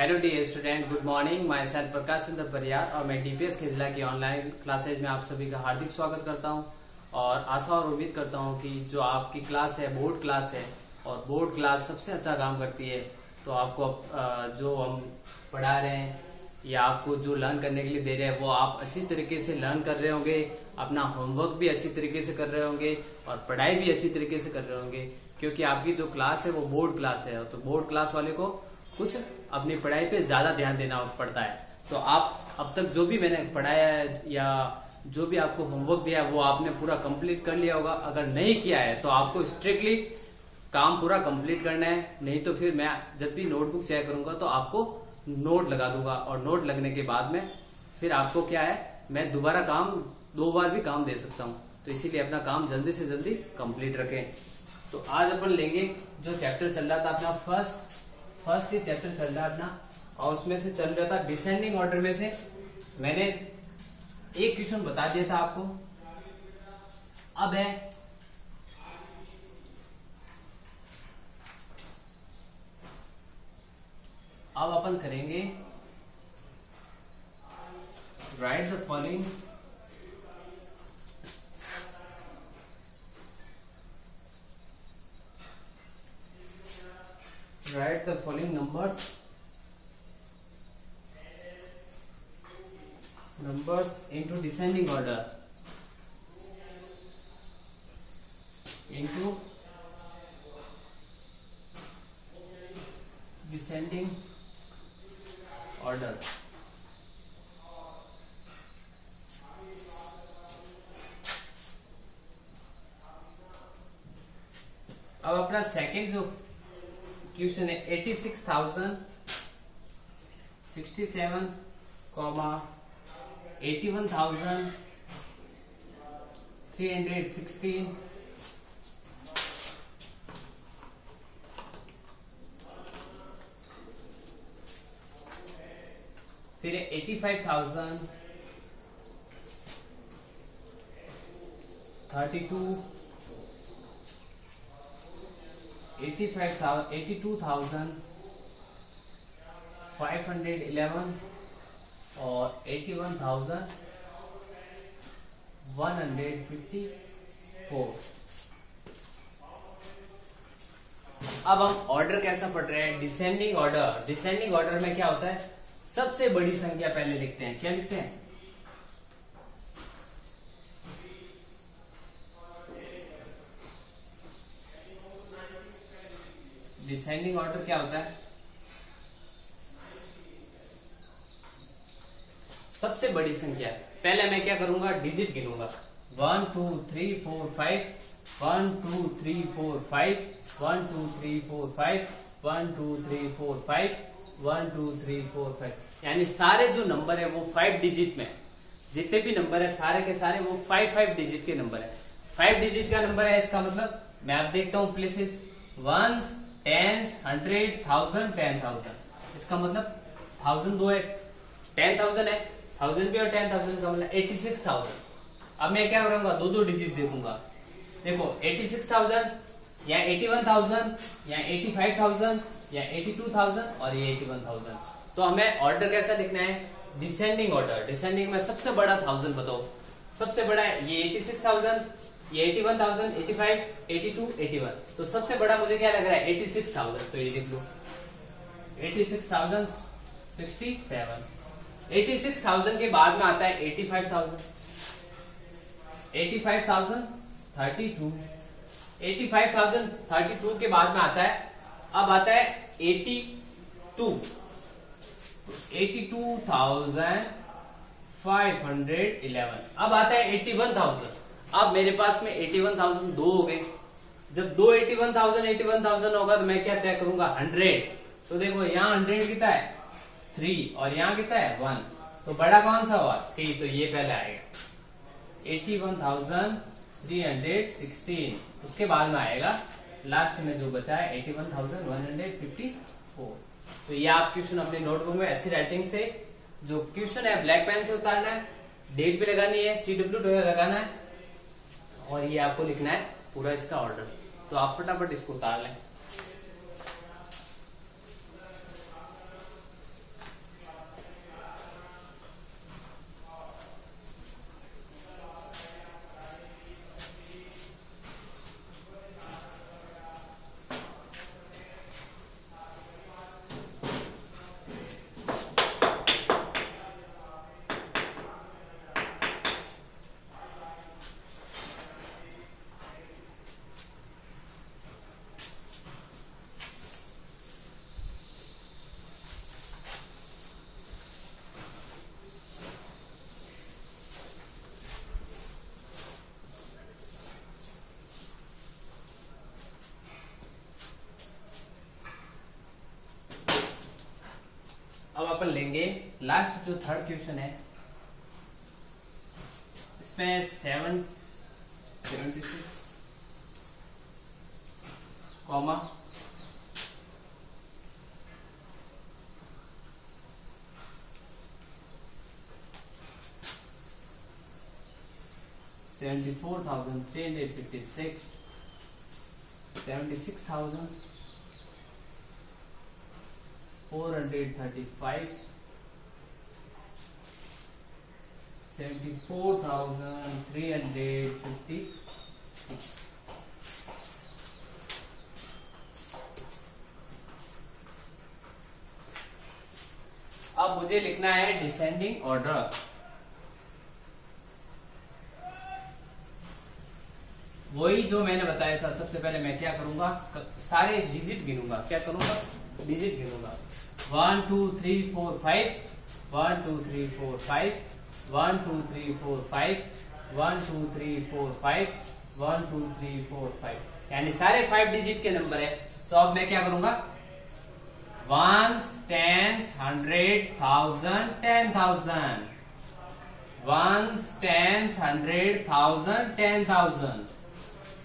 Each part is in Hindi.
Hello dear student, good morning. My self Prakash Chandra Pariyar और मैं डीपीएस खेजला की ऑनलाइन क्लासेज में आप सभी का हार्दिक स्वागत करता हूं और आशा और उम्मीद करता हूं कि जो आपकी क्लास है बोर्ड क्लास है और बोर्ड क्लास सबसे अच्छा काम करती है। तो आपको जो हम पढ़ा रहे हैं या आपको जो लर्न करने के लिए दे रहे हैं वो आप अच्छी तरीके से लर्न कर रहे होंगे, अपना होमवर्क भी अच्छी तरीके से कर रहे होंगे और पढ़ाई भी अच्छी तरीके से कर रहे होंगे, क्योंकि आपकी जो क्लास है वो बोर्ड क्लास है। तो बोर्ड क्लास वाले को कुछ अपनी पढ़ाई पे ज्यादा ध्यान देना पड़ता है। तो आप अब तक जो भी मैंने पढ़ाया है या जो भी आपको होमवर्क दिया है वो आपने पूरा कंप्लीट कर लिया होगा। अगर नहीं किया है तो आपको स्ट्रिक्टली काम पूरा कंप्लीट करना है, नहीं तो फिर मैं जब भी नोटबुक चेक करूंगा तो आपको नोट लगा दूंगा और नोट लगने के बाद में फिर आपको क्या है, मैं दोबारा काम 2 बार भी काम दे सकता हूँ। तो इसीलिए अपना काम जल्दी से जल्दी कंप्लीट रखें। तो आज अपन लेंगे जो चैप्टर चल रहा था अपना फर्स्ट ये चैप्टर चल रहा है अपना, और उसमें से चल रहा था डिसेंडिंग ऑर्डर में से मैंने एक क्वेश्चन बता दिया था आपको। अब है अब अपन करेंगे right the following write the following numbers into descending order अब अपना सेकंड जो क्वेश्चन है 86,067, 81,316, फिर 85,032, 82,511 और 81,154। अब हम ऑर्डर कैसा पढ़ रहे हैं, डिसेंडिंग ऑर्डर। डिसेंडिंग ऑर्डर में क्या होता है, सबसे बड़ी संख्या पहले लिखते हैं। क्या लिखते हैं? डिसेंडिंग ऑर्डर क्या होता है, सबसे बड़ी संख्या। पहले मैं क्या करूंगा, डिजिट गिनूंगा। 1 2 3 4 5, 1 2 3 4 5, 1 2 3 4 5, 1 2 3 4 5, 1 2 3 4 5, यानी सारे जो नंबर है वो 5 डिजिट में, जितने भी नंबर है सारे के सारे वो 5 डिजिट के नंबर है। 5 डिजिट का नंबर है, इसका मतलब मैं अब देखता हूं प्लेसेस, वंस, टेंस, 100, 1000, 10,000। इसका मतलब 1000 दो है, 10,000 है, 1000 भी और 10,000 का मतलब 86,000। अब मैं क्या करूंगा, दो डिजिट देखूंगा। देखो 86,000 या 81,000 या 85,000 या 82,000 और ये 81,000। तो हमें ऑर्डर कैसा लिखना है, डिसेंडिंग ऑर्डर। डिसेंडिंग में सबसे बड़ा 1000 बताओ, सबसे बड़ा है ये 86,000, ये 81,000, 85, 82, 81। तो सबसे बड़ा मुझे क्या लग रहा है, 86,000। तो ये लिख लो 86,067। 86,000 के बाद में आता है 85,000, 85,032, 85,032 के बाद में आता है, अब आता है 82, 82,511। अब आता है 81,000। अब मेरे पास में 81,000 दो हो गए। जब दो 81,000 होगा तो मैं क्या चेक करूंगा, 100। तो देखो यहाँ 100 कितना है, 3, और यहाँ कितना है, 1। तो बड़ा कौन सा हुआ, 3, तो ये पहले आएगा 81,316। उसके बाद में आएगा लास्ट में जो बचा है 81,154। तो ये आप क्वेश्चन अपने नोटबुक में अच्छी राइटिंग से, जो क्वेश्चन है ब्लैक पेन से उतारना है, डेट भी लगानी है, CW लगाना है और ये आपको लिखना है पूरा इसका ऑर्डर। तो आप फटाफट इसको उतार लें। अपन लेंगे लास्ट जो थर्ड क्वेश्चन है, इसमें 76 कॉमा 74,356, 76,435, 74,350। अब मुझे लिखना है डिसेंडिंग ऑर्डर। वही जो मैंने बताया था, सबसे पहले मैं क्या करूंगा, सारे डिजिट गिनूंगा। क्या करूंगा? डिजिट गिनूंगा। 1 2 3 4 5, 1 2 3 4 5, 1 2 3 4 5, 1 2 3 4 5, 1 2 3 4 5, यानी सारे 5 डिजिट के नंबर है। तो अब मैं क्या करूंगा, 1s, 10s, 100, 1000, 10,000, 1s, 10s, 100, 1000, 10,000,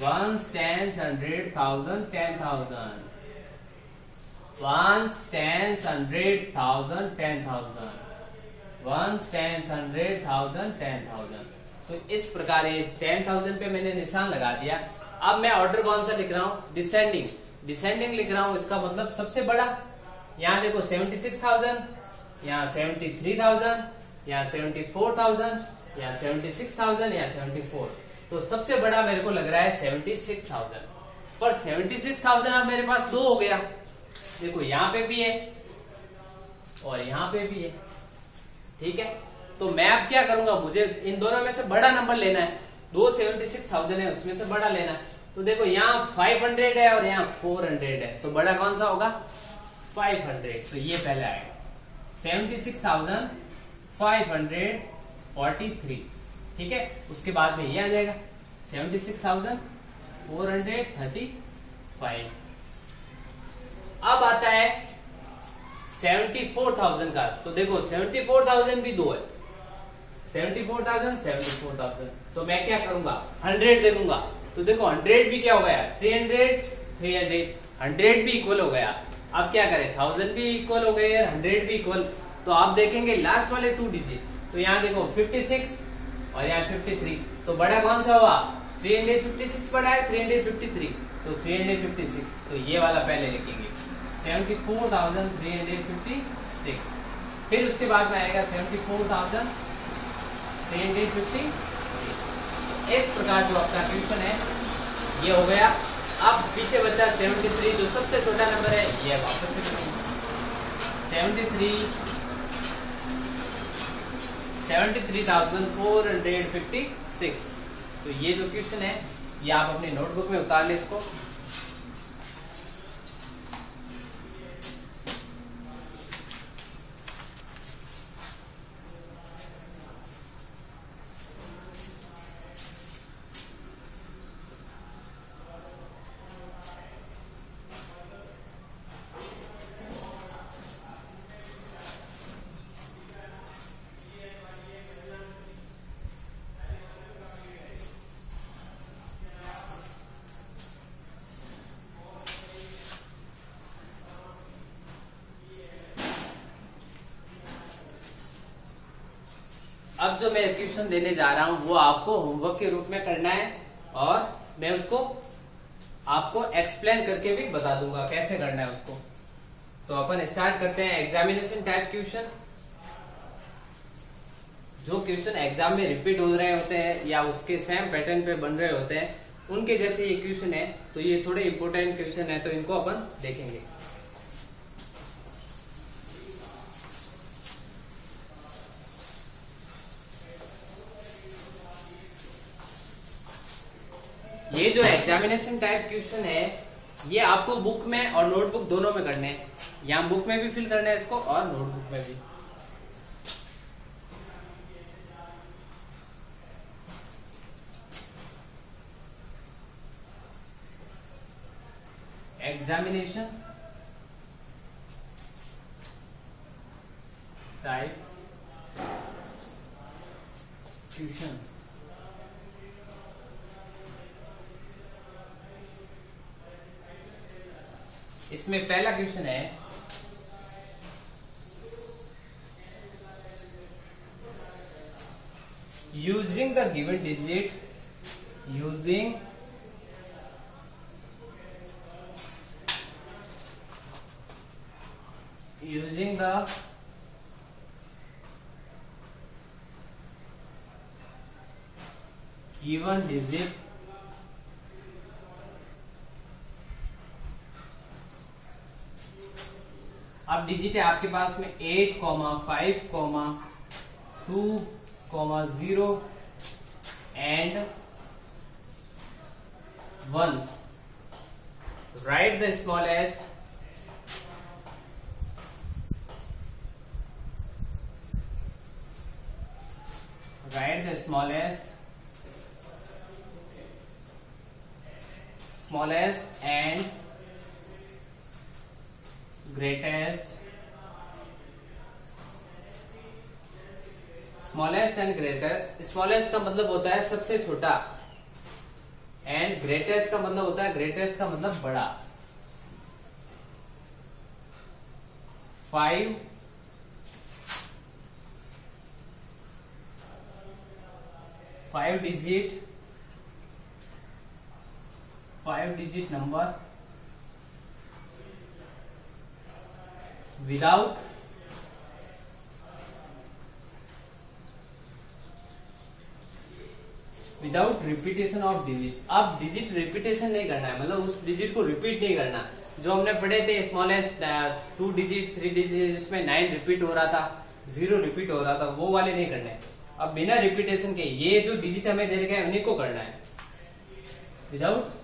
1s, 10s, 100, 1000, 10,000, 1s, 10s, 100, 1000, 10,000, 1s, 10s, 100, 1000, 10,000। तो इस प्रकार 10,000 पे मैंने निशान लगा दिया। अब मैं ऑर्डर कौन सा लिख रहा हूं? डिसेंडिंग। डिसेंडिंग लिख रहा हूं, इसका मतलब सबसे बड़ा। यहाँ देखो 76,000, यहाँ 73,000, यहाँ 74,000, यहाँ 76,000, यहाँ 74। तो सबसे बड़ा मेरे को लग रहा है 76,000। पर 76,000 अब मेरे पास दो हो गया। देखो यहाँ पे भी है और यहाँ पे भी है, ठीक है। तो मैं अब क्या करूंगा, मुझे इन दोनों में से बड़ा नंबर लेना है। दो 76,000 है, उसमें से बड़ा लेना है। तो देखो यहाँ 500 है और यहाँ 400 है, तो बड़ा कौन सा होगा? 500। तो ये पहले आएगा 76,543, ठीक है। उसके बाद में ये आ जाएगा 76,435। अब आता है 74,000 का। तो देखो 74,000 भी दो है, 74,000, 74,000। तो मैं क्या करूंगा, 100 दे दूंगा। तो देखो 100 भी क्या हो गया, 300, 300, 100 भी इक्वल हो गया। अब क्या करें, 1000 भी इक्वल हो गए, 100 भी इक्वल। तो आप देखेंगे लास्ट वाले 2 डिजिट। तो यहाँ देखो 56 और यहाँ 53। तो बड़ा कौन सा हुआ? 356 बड़ा है, 353। तो 356, तो ये वाला पहले लिखेंगे 74,356। फिर उसके बाद में आएगा 74,350। इस प्रकार जो आपका क्वेश्चन है ये हो गया। अब पीछे बचा 73, जो सबसे छोटा नंबर है, ये वापस लिख 73,456। तो ये जो क्वेश्चन है ये आप अपनी नोटबुक में उतार ले इसको। अब जो मैं क्वेश्चन देने जा रहा हूं वो आपको होमवर्क के रूप में करना है, और मैं उसको आपको एक्सप्लेन करके भी बता दूंगा कैसे करना है उसको। तो अपन स्टार्ट करते हैं एग्जामिनेशन टाइप क्वेश्चन। जो क्वेश्चन एग्जाम में रिपीट हो रहे होते हैं या उसके सेम पैटर्न पे बन रहे होते हैं, उनके जैसे ये क्वेश्चन है। तो ये थोड़े इंपोर्टेंट क्वेश्चन है, तो इनको अपन देखेंगे। ये जो एग्जामिनेशन टाइप क्वेश्चन है ये आपको बुक में और नोटबुक दोनों में करने हैं। यहाँ बुक में भी फिल करना है इसको और नोटबुक में भी। Examination type question. इसमें पहला क्वेश्चन है, using the given digit, using the given digit अब डिजिट है आपके पास में 8, 5, 2, 0 and 1. Write the smallest and greatest. Smallest का मतलब होता है सबसे छोटा, एंड ग्रेटेस्ट का मतलब होता है, ग्रेटेस्ट का मतलब बड़ा। 5 digit number without repetition of digit. अब डिजिट रिपीटेशन नहीं करना है, मतलब उस डिजिट को रिपीट नहीं करना। जो हमने पढ़े थे स्मॉलेस्ट 2 डिजिट 3 डिजिट जिसमें 9 रिपीट हो रहा था, 0 रिपीट हो रहा था, वो वाले नहीं करने। अब बिना रिपीटेशन के ये जो डिजिट हमें दे रखे हैं उन्हीं को करना है विदाउट।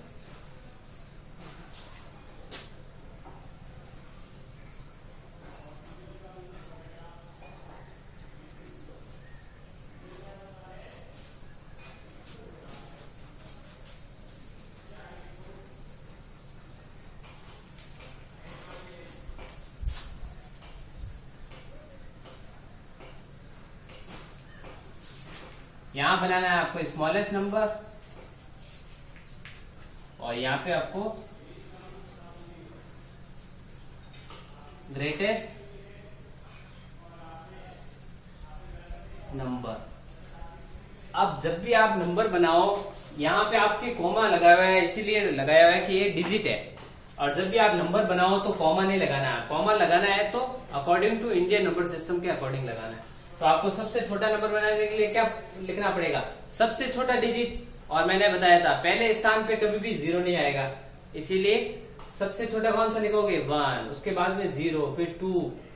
यहां बनाना है आपको स्मॉलेस्ट नंबर और यहां पे आपको ग्रेटेस्ट नंबर। अब जब भी आप नंबर बनाओ, यहां पे आपके कॉमा लगाया हुआ है, इसीलिए लगाया हुआ है कि ये डिजिट है। और जब भी आप नंबर बनाओ तो कॉमा नहीं लगाना है। कॉमा लगाना है तो according to Indian number system के अकॉर्डिंग लगाना है। तो आपको सबसे छोटा नंबर बनाने के लिए क्या लिखना पड़ेगा? सबसे छोटा डिजिट। और मैंने बताया था पहले स्थान पे कभी भी 0 नहीं आएगा, इसीलिए सबसे छोटा कौन सा लिखोगे? 1, उसके बाद में 0, फिर 2,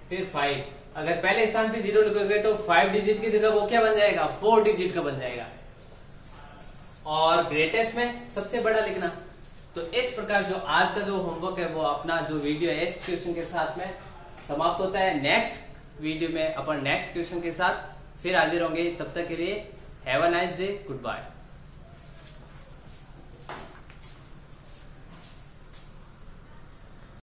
फिर 5। अगर पहले स्थान पे 0 लिखोगे तो 5 डिजिट की जगह वो क्या बन जाएगा? 4 डिजिट का बन जाएगा। और ग्रेटेस्ट में सबसे बड़ा लिखना। तो इस प्रकार जो आज का जो होमवर्क है वो अपना जो वीडियो है इस क्वेश्चन के साथ में समाप्त होता है। नेक्स्ट वीडियो में अपन नेक्स्ट क्वेश्चन के साथ फिर हाजिर होंगे। तब तक के लिए have a nice day, good bye.